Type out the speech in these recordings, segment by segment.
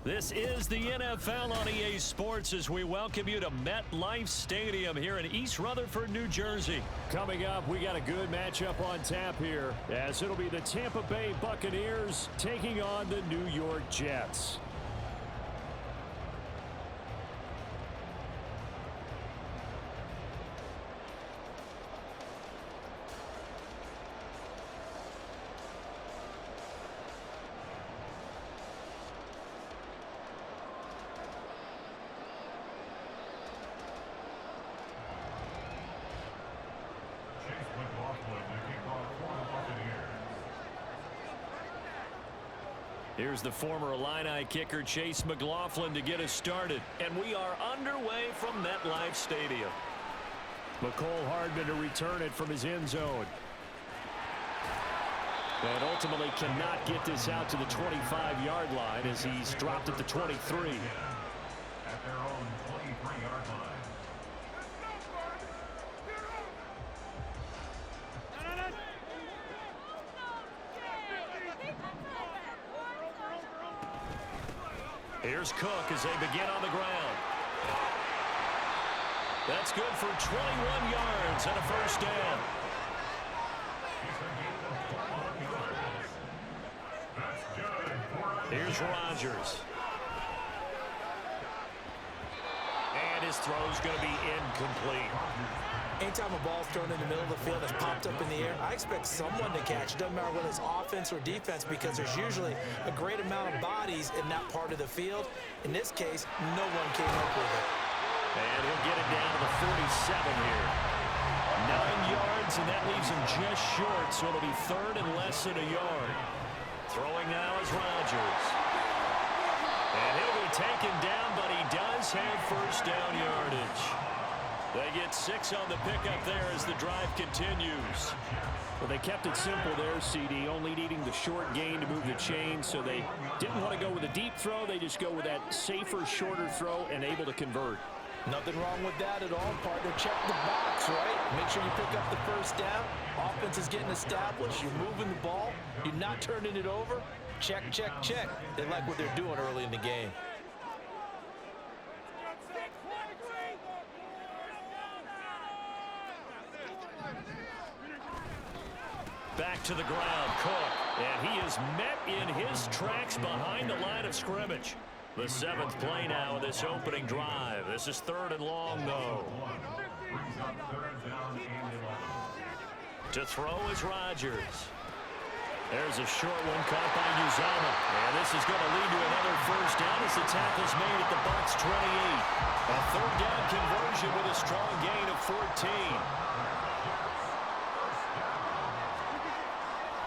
This is the NFL on EA Sports as we welcome you to MetLife Stadium here in East Rutherford, New Jersey. Coming up, we got a good matchup on tap here as it'll be the Tampa Bay Buccaneers taking on the New York Jets. Here's the former Illini kicker Chase McLaughlin to get us started. And we are underway from MetLife Stadium. McCole Hardman to return it from his end zone. And ultimately cannot get this out to the 25-yard line as he's dropped at the 23. At their own 23-yard line. Here's Cook as they begin on the ground. That's good for 21 yards and a first down. Here's Rodgers. And his throw's going to be incomplete. Anytime a ball's thrown in the middle of the field that's popped up in the air, I expect someone to catch. It doesn't matter whether it's offense or defense because there's usually a great amount of bodies in that part of the field. In this case, no one came up with it. And he'll get it down to the 47 here. 9 yards, and that leaves him just short, so it'll be third and less than a yard. Throwing now is Rodgers. And he'll be taken down, but he does have first down yardage. They get 6 on the pickup there as the drive continues. Well, they kept it simple there, CD, only needing the short gain to move the chain, so they didn't want to go with a deep throw. They just go with that safer, shorter throw and able to convert. Nothing wrong with that at all, partner. Check the box, right? Make sure you pick up the first down. Offense is getting established. You're moving the ball. You're not turning it over. Check, check, check. They like what they're doing early in the game. Back to the ground, Cook. And he is met in his tracks behind the line of scrimmage. The 7th play now of this opening drive. This is third and long, though. To throw is Rodgers. There's a short one caught by Uzama. And this is going to lead to another first down as the tackle's made at the Bucs 28. A third down conversion with a strong gain of 14.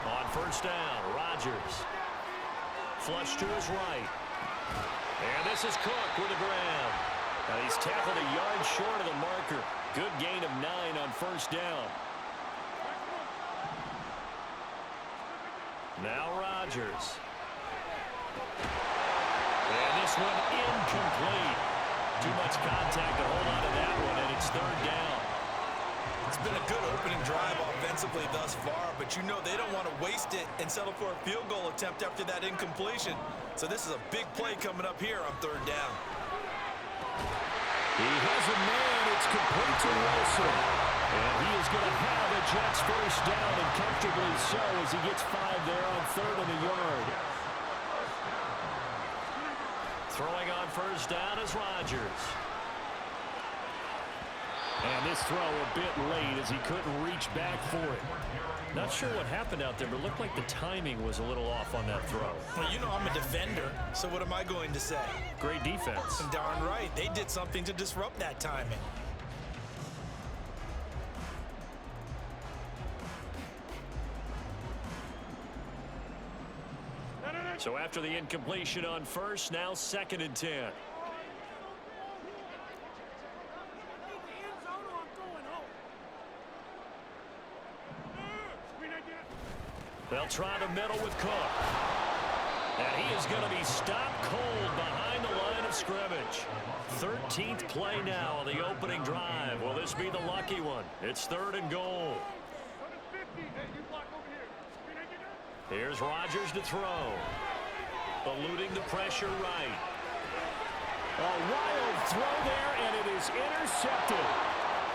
On first down, Rodgers. Flush to his right. And this is Cook with the ground. And he's tackled a yard short of the marker. Good gain of 9 on first down. Now Rodgers. And this one incomplete. Too much contact to hold on to that one, and it's third down. It's been a good opening drive offensively thus far, but you know they don't want to waste it and settle for a field goal attempt after that incompletion. So this is a big play coming up here on third down. He has a man. It's complete to Wilson. And he is going to have a Jets first down, and comfortably so as he gets 5 there on third and a yard. Throwing on first down is Rodgers. And this throw a bit late as he couldn't reach back for it. Not sure what happened out there, but it looked like the timing was a little off on that throw. Well, you know I'm a defender, so what am I going to say? Great defense. Darn right. They did something to disrupt that timing. So after the incompletion on first, now 2nd and 10. They'll try the middle with Cook. And he is going to be stopped cold behind the line of scrimmage. 13th play now on the opening drive. Will this be the lucky one? It's third and goal. Here's Rodgers to throw. Eluding the pressure right. A wild throw there, and it is intercepted.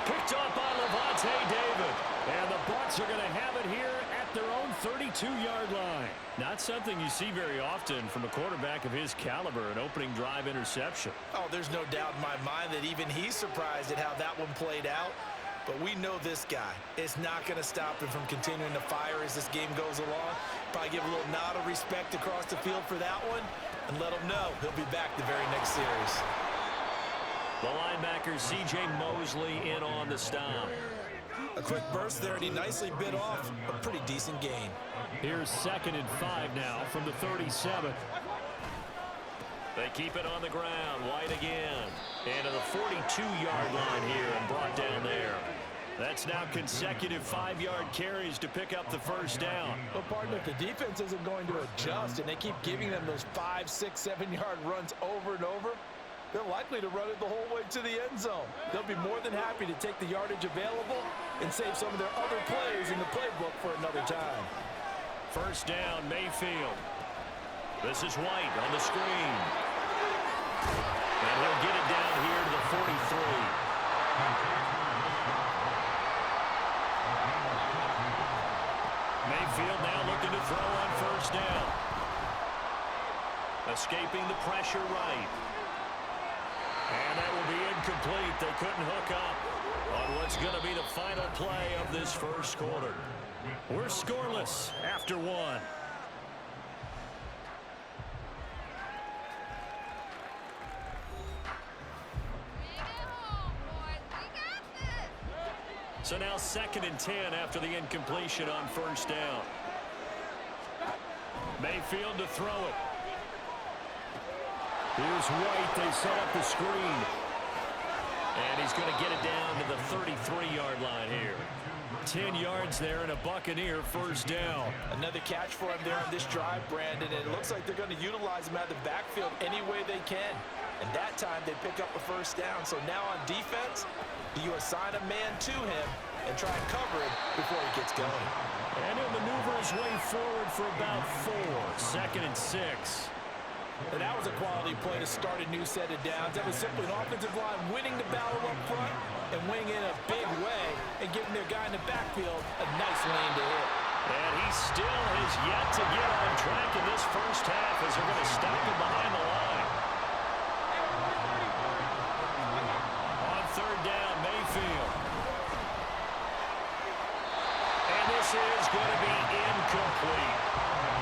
Picked up by Levante David. And the Bucs are going to have it here at their own 32-yard line. Not something you see very often from a quarterback of his caliber, an opening drive interception. Oh, there's no doubt in my mind that even he's surprised at how that one played out. But we know this guy. It's not going to stop him from continuing to fire as this game goes along. Probably give a little nod of respect across the field for that one and let him know he'll be back the very next series. The linebacker, C.J. Mosley, in on the stop. A quick burst there, and he nicely bit off a pretty decent gain. Here's 2nd and 5 now from the 37. They keep it on the ground. White again. And to the 42-yard line here and brought down there. That's now consecutive 5-yard carries to pick up the first down. But, partner, if the defense isn't going to adjust and they keep giving them those 5, 6, 7-yard runs over and over, they're likely to run it the whole way to the end zone. They'll be more than happy to take the yardage available and save some of their other plays in the playbook for another time. First down, Mayfield. This is White on the screen. And he'll get it down here to the 43. Mayfield now looking to throw on first down. Escaping the pressure right. And that will be incomplete. They couldn't hook up on what's going to be the final play of this first quarter. We're scoreless after one. So now 2nd and 10 after the incompletion on first down. Mayfield to throw it. Here's White. They set up the screen. And he's going to get it down to the 33-yard line here. 10 yards there and a Buccaneer first down. Another catch for him there on this drive, Brandon, and it looks like they're going to utilize him out of the backfield any way they can. And that time they pick up a first down. So now on defense, do you assign a man to him and try and cover it before he gets going? And he'll maneuver his way forward for about 4. 2nd and 6. And that was a quality play to start a new set of downs. That was simply an offensive line winning the battle up front and winning in a big way and giving their guy in the backfield a nice lane to hit. And he still has yet to get on track in this first half as they're going to stop him behind the line. On third down, Mayfield. And this is going to be incomplete.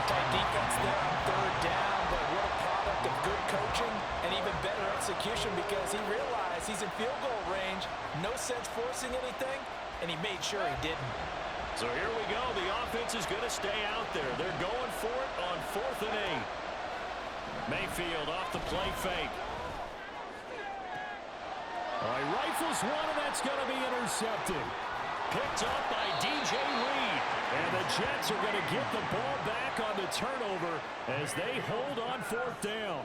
Tight defense there on third down, but what a product of good coaching and even better execution because he realized he's in field goal range, no sense forcing anything, and he made sure he didn't. So here we go. The offense is going to stay out there. They're going for it on 4th and 8. Mayfield off the play fake. All right, rifles one, and that's going to be intercepted. Picked up by DJ Reed. And the Jets are going to get the ball back on the turnover as they hold on 4th down.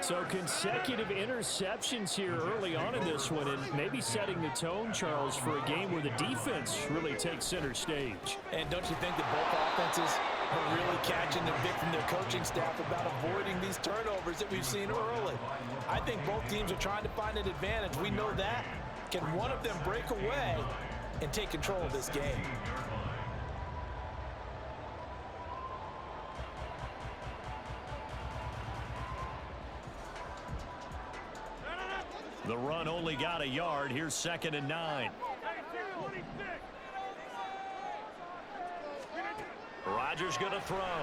So consecutive interceptions here early on in this one, and maybe setting the tone, Charles, for a game where the defense really takes center stage. And don't you think that both offenses are really catching the bit from their coaching staff about avoiding these turnovers that we've seen early? I think both teams are trying to find an advantage. We know that. Can one of them break away and take control of this game? The run only got a yard. Here's 2nd and 9. Rodgers going to throw.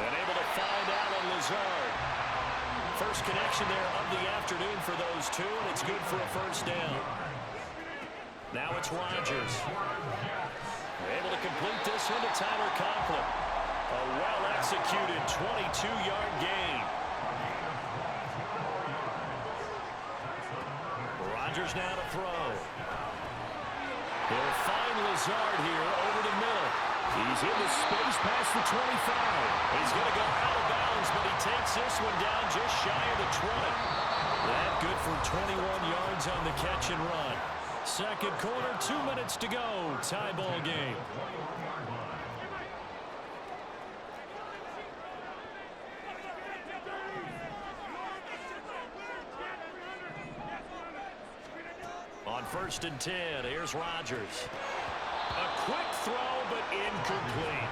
And able to find Allen Lazard. First connection there of the afternoon for those two, and it's good for a first down. Now it's Rodgers. Able to complete this one to Tyler Conklin. A well-executed 22-yard gain. Rodgers now to throw. He'll find Lazard here over the middle. He's in the space past the 25. He's going to go out of bounds, but he takes this one down just shy of the 20. That good for 21 yards on the catch and run. Second quarter, 2 minutes to go. Tie ball game. On 1st and 10, here's Rodgers. A quick throw, but incomplete.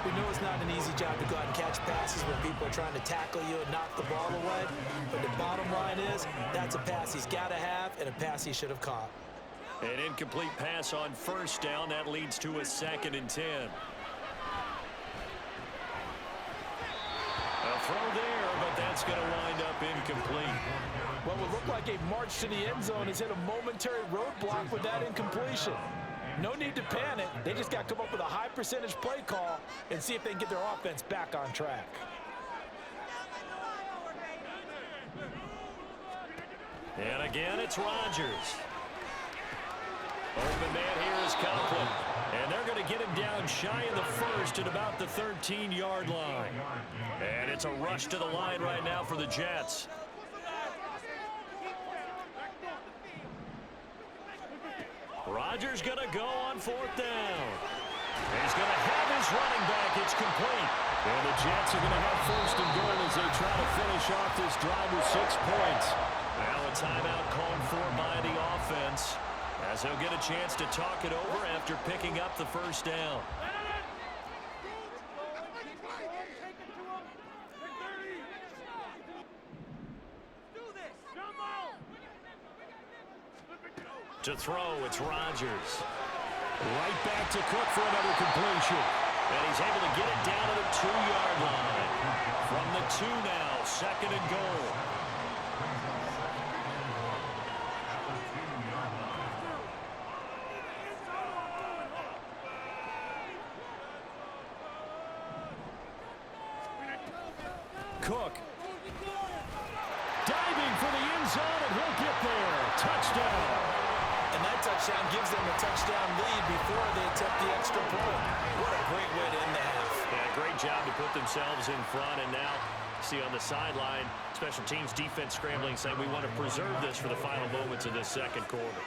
We know it's not an easy job to go out and catch passes when people are trying to tackle you and knock the ball away. But the bottom line is, that's a pass he's got to have and a pass he should have caught. An incomplete pass on 1st down. That leads to a 2nd and 10. A throw there, but that's going to wind up incomplete. What would look like a march to the end zone has hit a momentary roadblock with that incompletion. No need to panic. They just got to come up with a high percentage play call and see if they can get their offense back on track. And again, it's Rodgers. Open man here is Conklin. And they're going to get him down shy of the 1st at about the 13-yard line. And it's a rush to the line right now for the Jets. Rodgers going to go on 4th down. He's going to have his running back. It's complete. And the Jets are going to have 1st and goal as they try to finish off this drive with 6 points. Now a timeout called for by the offense, as they'll get a chance to talk it over after picking up the 1st down. To throw, it's Rodgers. Right back to Cook for another completion. And he's able to get it down to the 2-yard line. From the 2 now, 2nd and goal. Cook. Diving for the end zone, and he'll get there. Touchdown. And that touchdown gives them a touchdown lead before they attempt the extra point. What a great way to end the half. Yeah, great job to put themselves in front. And now, see on the sideline, special teams defense scrambling, saying we want to preserve this for the final moments of this 2nd quarter.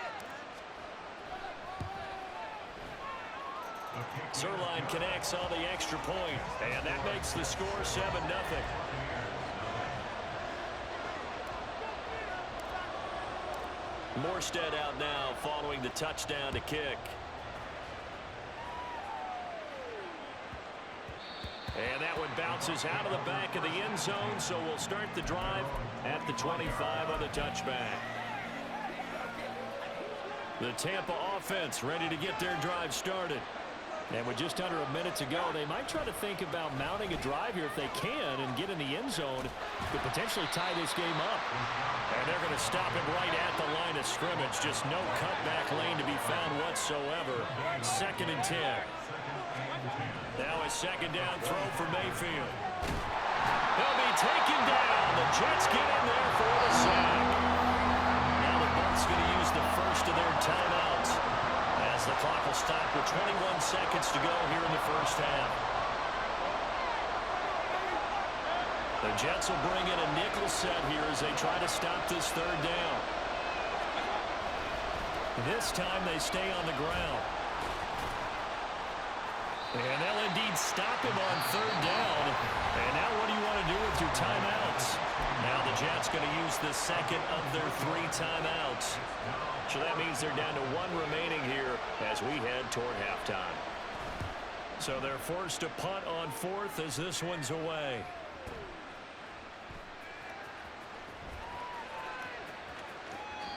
Zerline connects on the extra point, and that makes the score 7-0. Morstead out now following the touchdown to kick. And that one bounces out of the back of the end zone, so we'll start the drive at the 25 on the touchback. The Tampa offense ready to get their drive started. And with just under a minute to go, they might try to think about mounting a drive here if they can and get in the end zone to potentially tie this game up. And they're going to stop him right at the line of scrimmage. Just no cutback lane to be found whatsoever. 2nd and 10. Now a 2nd down throw for Mayfield. They'll be taken down. The Jets get in there for the sack. Now the Bucs going to use the first of their timeouts, as the clock will stop with 21 seconds to go here in the 1st half. The Jets will bring in a nickel set here as they try to stop this 3rd down. This time they stay on the ground. And they'll indeed stop him on 3rd down. And now what do you want to do with your timeouts? Now the Jets going to use the 2nd of their 3 timeouts. So that means they're down to 1 remaining here as we head toward halftime. So they're forced to punt on 4th as this one's away.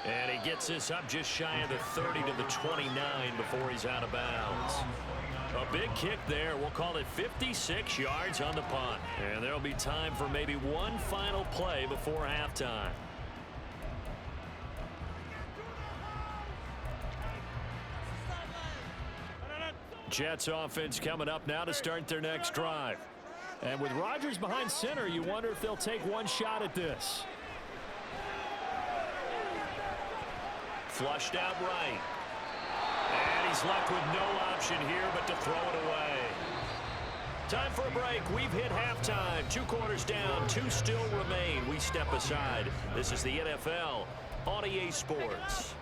And he gets this up just shy of the 30 to the 29 before he's out of bounds. A big kick there. We'll call it 56 yards on the punt. And there'll be time for maybe one final play before halftime. Jets offense coming up now to start their next drive. And with Rodgers behind center, you wonder if they'll take one shot at this. Flushed out right. And he's left with no option here but to throw it away. Time for a break. We've hit halftime. 2 quarters down, 2 still remain. We step aside. This is the NFL on EA Sports.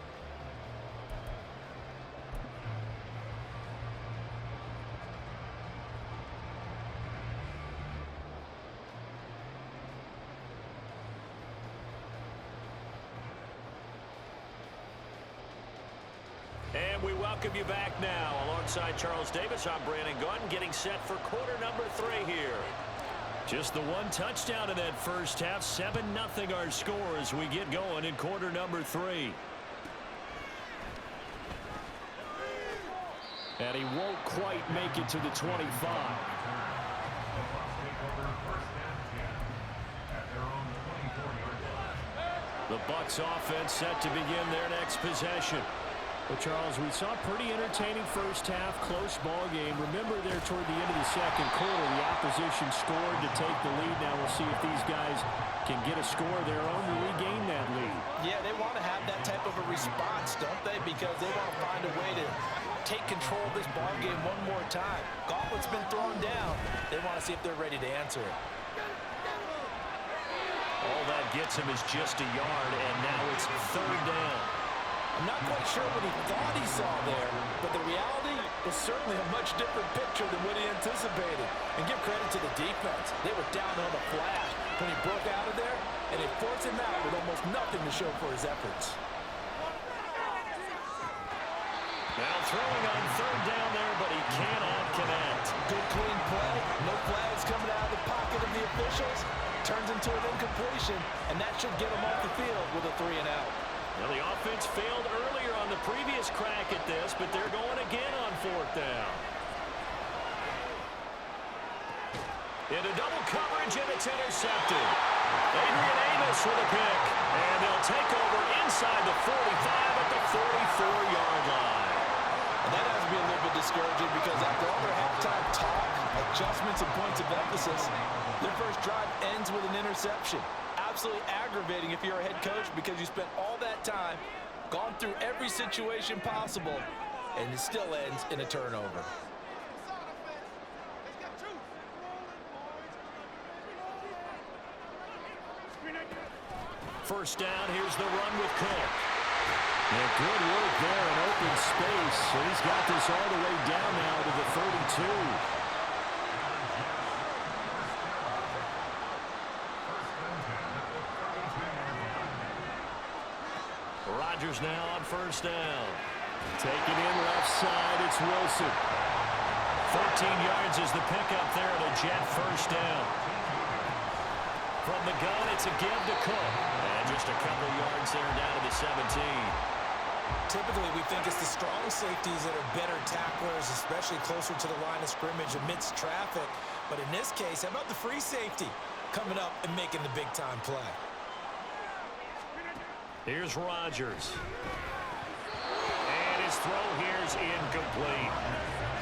And we welcome you back now. Alongside Charles Davis, I'm Brandon Gunn, getting set for quarter number 3 here. Just the one touchdown in that first half. 7-0 our score as we get going in quarter number 3. And he won't quite make it to the 25. The Bucs offense set to begin their next possession. Well, Charles, we saw a pretty entertaining first half, close ball game. Remember there toward the end of the second quarter, the opposition scored to take the lead. Now we'll see if these guys can get a score of their own to regain that lead. Yeah, they want to have that type of a response, don't they? Because they want to find a way to take control of this ball game one more time. Gauntlet's been thrown down. They want to see if they're ready to answer it. All that gets him is just a yard, and now it's third down. I'm not quite sure what he thought he saw there, but the reality was certainly a much different picture than what he anticipated. And give credit to the defense. They were down on the flash when he broke out of there, and they forced him out with almost nothing to show for his efforts. Now throwing on third down there, but he cannot connect. Good clean play. No flags coming out of the pocket of the officials. Turns into an incompletion, and that should get him off the field with a 3-and-out. Well, the offense failed earlier on the previous crack at this, but they're going again on fourth down. Into double coverage, and it's intercepted. Adrian Amos with a pick, and they'll take over inside the 45 at the 44-yard line. And that has to be a little bit discouraging because after all their halftime talk, adjustments and points of emphasis, their first drive ends with an interception. Absolutely aggravating if you're a head coach because you spent all that time, gone through every situation possible, and it still ends in a turnover. First down, here's the run with Cook. Yeah, good work there in open space. So he's got this all the way down now to the 32. Rodgers now on first down. Taking in left side, it's Wilson. 14 yards is the pickup there at a Jet first down. From the gun, it's a give to Cook. And just a couple yards there down to the 17. Typically, we think it's the strong safeties that are better tacklers, especially closer to the line of scrimmage amidst traffic. But in this case, how about the free safety coming up and making the big-time play? Here's Rodgers. And his throw here's incomplete.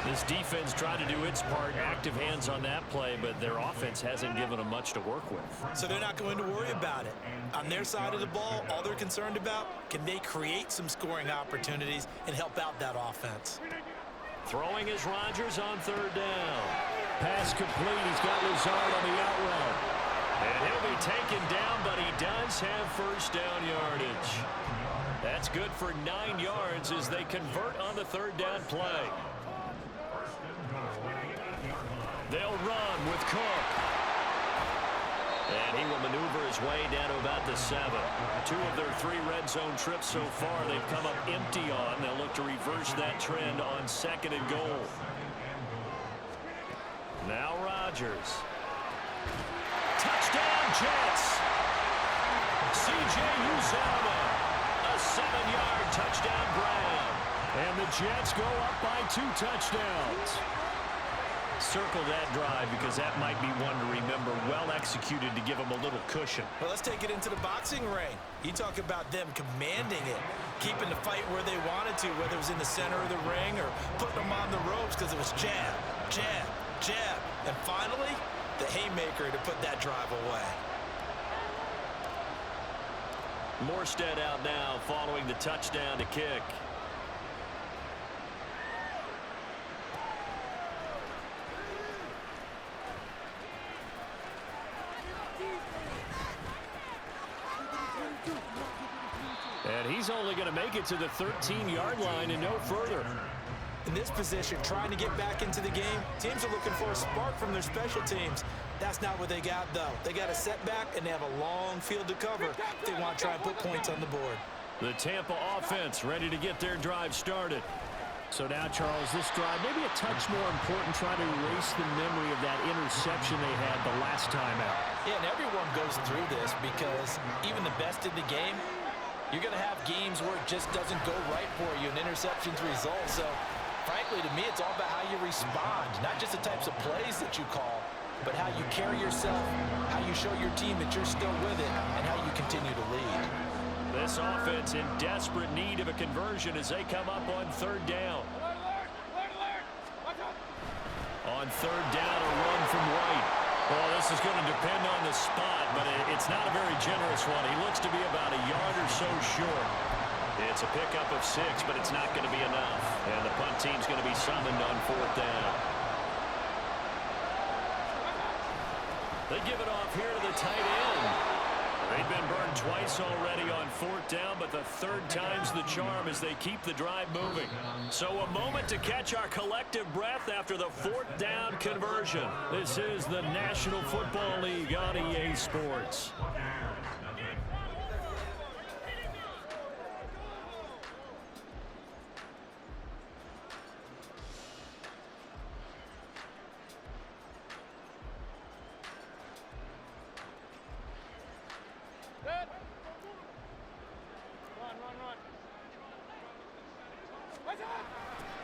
This defense tried to do its part, active hands on that play, but their offense hasn't given them much to work with. So they're not going to worry about it. On their side of the ball, all they're concerned about, can they create some scoring opportunities and help out that offense? Throwing is Rodgers on third down. Pass complete. He's got Lazard on the out route. And he'll be taken down, but he does have first down yardage. That's good for 9 yards as they convert on the third down play. They'll run with Cook. And he will maneuver his way down to about the 7. 2 of their 3 red zone trips so far they've come up empty on. They'll look to reverse that trend on second and goal. Now Rodgers. Touchdown Jets. C.J. Uzomah. A 7-yard touchdown grab. And the Jets go up by 2 touchdowns. Circle that drive because that might be one to remember. Well executed to give them a little cushion. Well, let's take it into the boxing ring. You talk about them commanding it, keeping the fight where they wanted to, whether it was in the center of the ring or putting them on the ropes because it was jab, jab, jab. And finally, the haymaker to put that drive away. Morstead out now following the touchdown to kick. And he's only going to make it to the 13-yard line and no further. In this position, trying to get back into the game, teams are looking for a spark from their special teams. That's not what they got, though. They got a setback, and they have a long field to cover if they want to try and put points on the board. The Tampa offense ready to get their drive started. So now, Charles, this drive, maybe a touch more important, trying to erase the memory of that interception they had the last time out. Yeah, and everyone goes through this because even the best in the game, you're going to have games where it just doesn't go right for you, and interceptions result. So, frankly, to me, it's all about how you respond, not just the types of plays that you call, but how you carry yourself, how you show your team that you're still with it, and how you continue to lead. This offense in desperate need of a conversion as they come up on third down. On third down, a run from White. Well, this is going to depend on the spot, but it's not a very generous one. He looks to be about a yard or so short. It's a pickup of 6, but it's not going to be enough. And the punt team's going to be summoned on fourth down. They give it off here to the tight end. They've been burned twice already on fourth down, but the third time's the charm as they keep the drive moving. So a moment to catch our collective breath after the fourth down conversion. This is the National Football League on EA Sports.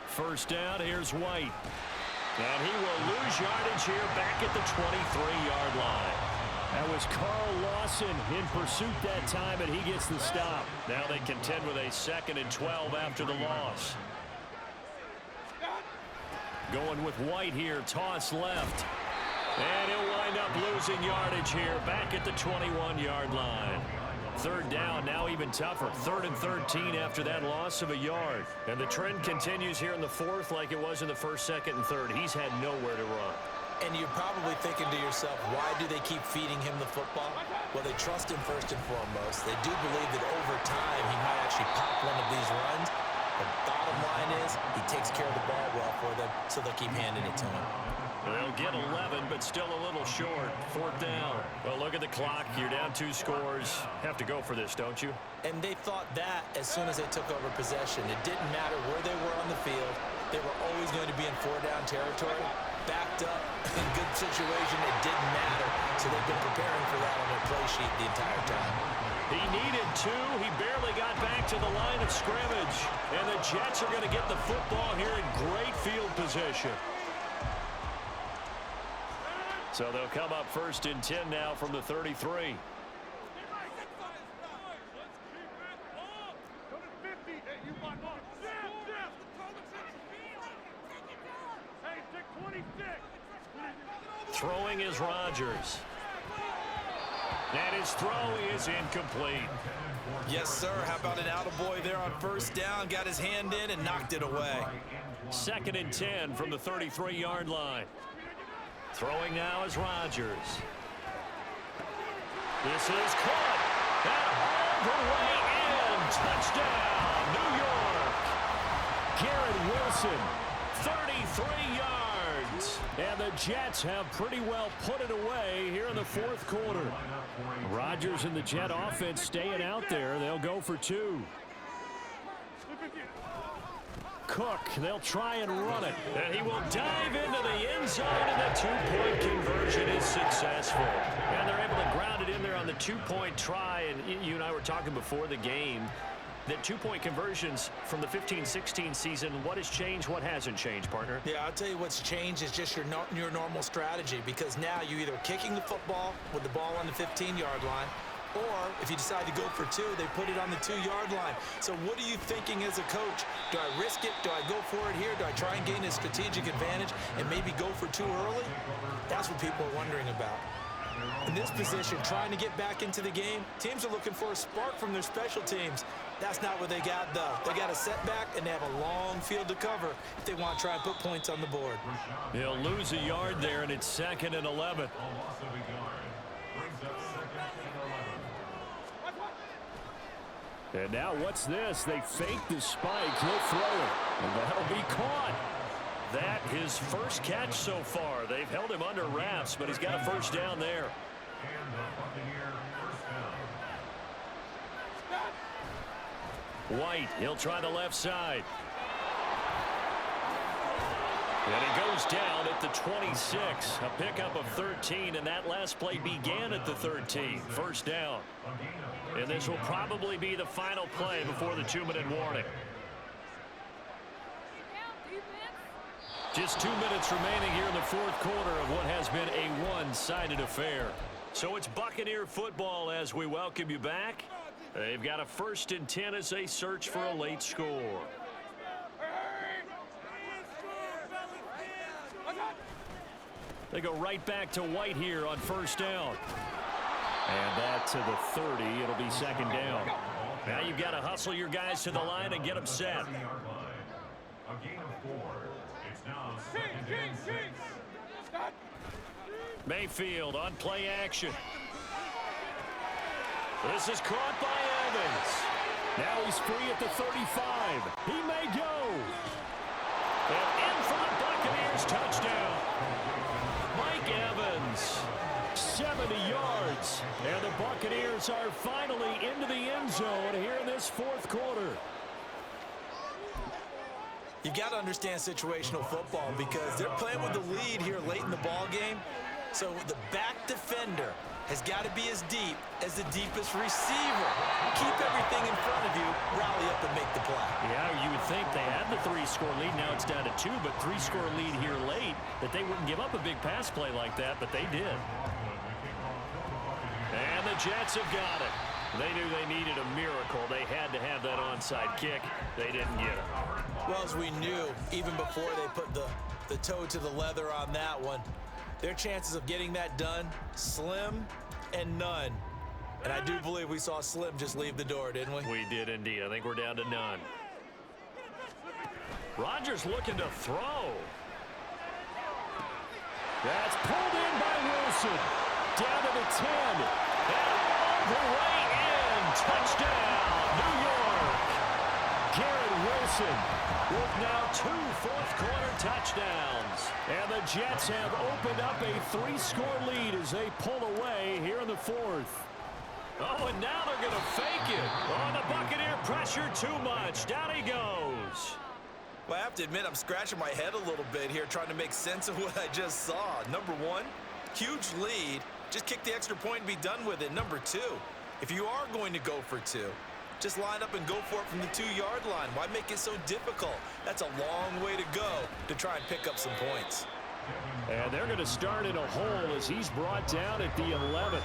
First down, here's White. And he will lose yardage here back at the 23-yard line. That was Carl Lawson in pursuit that time, and he gets the stop. Now they contend with a 2nd and 12 after the loss. Going with White here, toss left. And he'll wind up losing yardage here back at the 21-yard line. Third down, now even tougher. 3rd and 13 after that loss of a yard. And the trend continues here in the fourth like it was in the first, second, and third. He's had nowhere to run. And you're probably thinking to yourself, why do they keep feeding him the football? Well, they trust him first and foremost. They do believe that over time he might actually pop one of these runs. The bottom line is he takes care of the ball well for them, so they'll keep handing it to him. They'll get 11, but still a little short. Fourth down. Well, look at the clock. You're down 2 scores. Have to go for this, don't you? And they thought that as soon as they took over possession. It didn't matter where they were on the field. They were always going to be in 4-down territory. Backed up, in good situation, it didn't matter. So they've been preparing for that on their play sheet the entire time. He needed 2. He barely got back to the line of scrimmage. And the Jets are going to get the football here in great field position. So they'll come up 1st and 10 now from the 33. Throwing is Rodgers. And his throw is incomplete. Yes, sir. How about an attaboy there on first down? Got his hand in and knocked it away. 2nd and 10 from the 33-yard line. Throwing now is Rodgers. This is caught. And all the way in. Touchdown, New York. Garrett Wilson, 33 yards. And the Jets have pretty well put it away here in the fourth quarter. Rodgers and the Jet offense staying out there. They'll go for 2. Cook, they'll try and run it. And he will dive into the end zone, and the 2-point conversion is successful. And they're able to ground it in there on the 2-point try. And you and I were talking before the game that 2-point conversions from the 15-16 season, what has changed, what hasn't changed, partner? Yeah, I'll tell you what's changed is just your normal strategy, because now you're either kicking the football with the ball on the 15-yard line, or if you decide to go for 2, they put it on the 2-yard line. So what are you thinking as a coach? Do I risk it? Do I go for it here? Do I try and gain a strategic advantage and maybe go for 2 early? That's what people are wondering about. In this position, trying to get back into the game, teams are looking for a spark from their special teams. That's not what they got, though. They got a setback, and they have a long field to cover if they want to try and put points on the board. They'll lose a yard there, and it's 2nd and 11. And now what's this? They fake the spike. He'll throw it. And that'll be caught. That his first catch so far. They've held him under wraps, but he's got a first down there. White, he'll try the left side. And he goes down at the 26. A pickup of 13, and that last play began at the 13. First down. And this will probably be the final play before the 2-minute warning. Just 2 minutes remaining here in the fourth quarter of what has been a one-sided affair. So it's Buccaneer football as we welcome you back. They've got a 1st and 10 as they search for a late score. They go right back to White here on first down. And that to the 30. It'll be second down. Now you've got to hustle your guys to the line and get them set. A gain of 4. It's now 2nd and 6. Mayfield on play action. This is caught by Evans. Now he's free at the 35. He may go. And in for the Buccaneers touchdown. Mike Evans. 70 yards. And the Buccaneers are finally into the end zone here in this fourth quarter. You got to understand situational football because they're playing with the lead here late in the ball game. So the back defender has got to be as deep as the deepest receiver. Keep everything in front of you, rally up and make the play. Yeah, you would think they had the 3-score lead. Now it's down to 2, but 3-score lead here late, that they wouldn't give up a big pass play like that, but they did. And the Jets have got it. They knew they needed a miracle. They had to have that onside kick. They didn't get it. Well, as we knew, even before they put the toe to the leather on that one, their chances of getting that done, slim and none. And I do believe we saw Slim just leave the door, didn't we? We did indeed. I think we're down to none. Rodgers looking to throw. That's pulled in by Wilson. Down to the 10. And all the way in. Touchdown, New York. Garrett Wilson with now 2 fourth-quarter touchdowns. And the Jets have opened up a 3-score lead as they pull away here in the fourth. Oh, and now they're going to fake it. Oh, the Buccaneer pressure too much. Down he goes. Well, I have to admit, I'm scratching my head a little bit here trying to make sense of what I just saw. Number 1, huge lead. Just kick the extra point and be done with it. Number 2, if you are going to go for 2, just line up and go for it from the 2-yard line. Why make it so difficult? That's a long way to go to try and pick up some points. And they're going to start in a hole as he's brought down at the 11.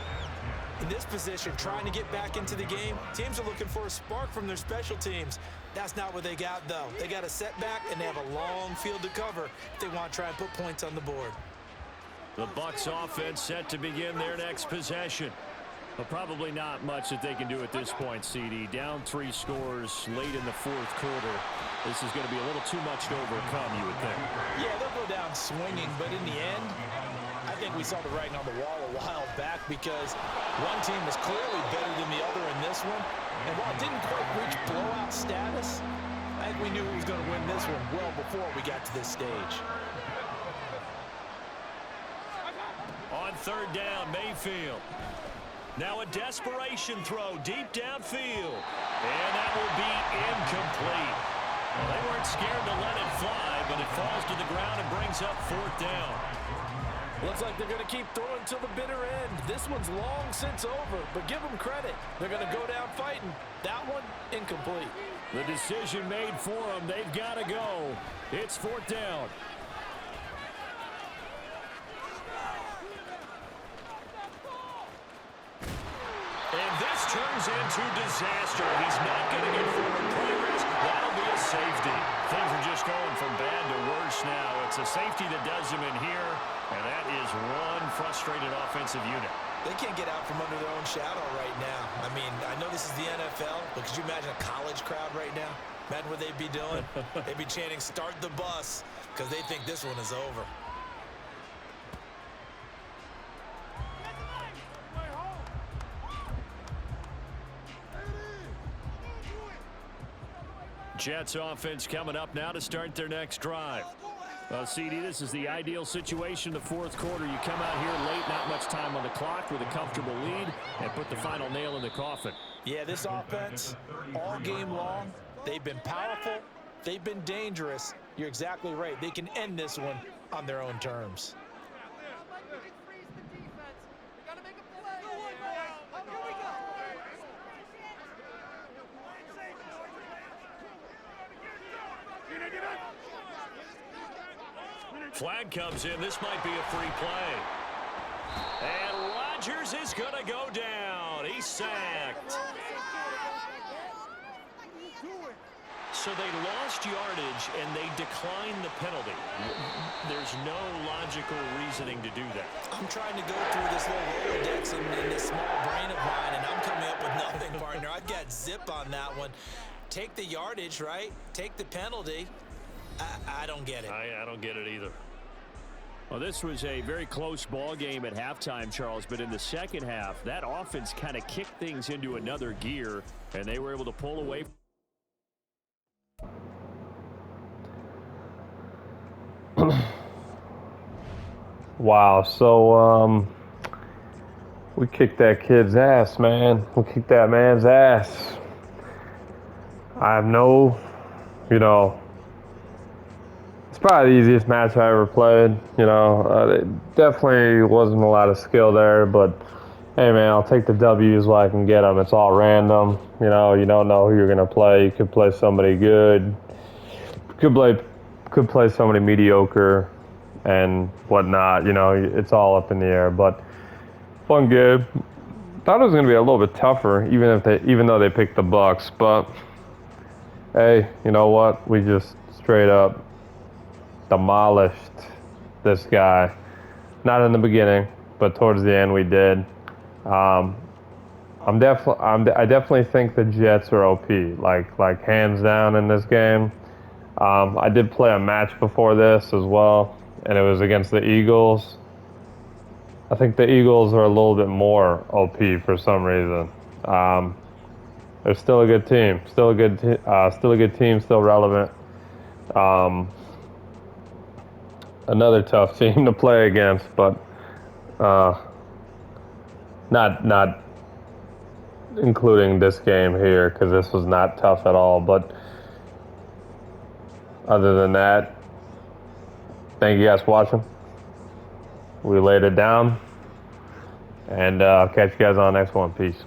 In this position, trying to get back into the game, teams are looking for a spark from their special teams. That's not what they got, though. They got a setback, and they have a long field to cover if they want to try and put points on the board. The Bucs offense set to begin their next possession. But probably not much that they can do at this point, CD. Down 3 scores late in the fourth quarter. This is going to be a little too much to overcome, you would think. Yeah, they'll go down swinging, but in the end, I think we saw the writing on the wall a while back because one team was clearly better than the other in this one. And while it didn't quite reach blowout status, I think we knew he was going to win this one well before we got to this stage. On third down, Mayfield. Now a desperation throw deep downfield. And that will be incomplete. Well, they weren't scared to let it fly, but it falls to the ground and brings up fourth down. Looks like they're going to keep throwing till the bitter end. This one's long since over, but give them credit. They're going to go down fighting. That one, incomplete. The decision made for them. They've got to go. It's fourth down. And this turns into disaster. He's not going to get forward progress. That'll be a safety. Things are just going from bad to worse now. It's a safety that does him in here, and that is one frustrated offensive unit. They can't get out from under their own shadow right now. I mean, I know this is the NFL, but could you imagine a college crowd right now? Imagine what they'd be doing. They'd be chanting, "Start the bus," because they think this one is over. Jets offense coming up now to start their next drive. Well, CD, this is the ideal situation in the fourth quarter. You come out here late, not much time on the clock with a comfortable lead, and put the final nail in the coffin. Yeah, this offense, all game long, they've been powerful, they've been dangerous, You're exactly right. They can end this one on their own terms. Flag comes in. This might be a free play. And Rodgers is going to go down. He's sacked. So they lost yardage, and they declined the penalty. There's no logical reasoning to do that. I'm trying to go through this little Rolodex in this small brain of mine, and I'm coming up with nothing, partner. I've got zip on that one. Take the yardage, right? Take the penalty. I don't get it. I don't get it either. Well, this was a very close ball game at halftime, Charles, but in the second half, that offense kind of kicked things into another gear, and they were able to pull away. Wow, so we kicked that kid's ass, man. We kicked that man's ass. I have no, it's probably the easiest match I ever played. It definitely wasn't a lot of skill there, but hey, man, I'll take the W's while I can get them. It's all random. You don't know who you're gonna play. You could play somebody good. Could play somebody mediocre and whatnot. It's all up in the air. But fun game. Thought it was gonna be a little bit tougher, even though they picked the Bucks. But hey, you know what? We just straight up demolished this guy. Not in the beginning, but towards the end we did. I definitely think the Jets are OP, like hands down in this game. I did play a match before this as well, and it was against the Eagles. I think the Eagles are a little bit more OP for some reason. They're still a good team, still a good team, still relevant. Another tough team to play against, but not including this game here, because this was not tough at all. But other than that, thank you guys for watching. We laid it down, and I'll catch you guys on the next one. Peace.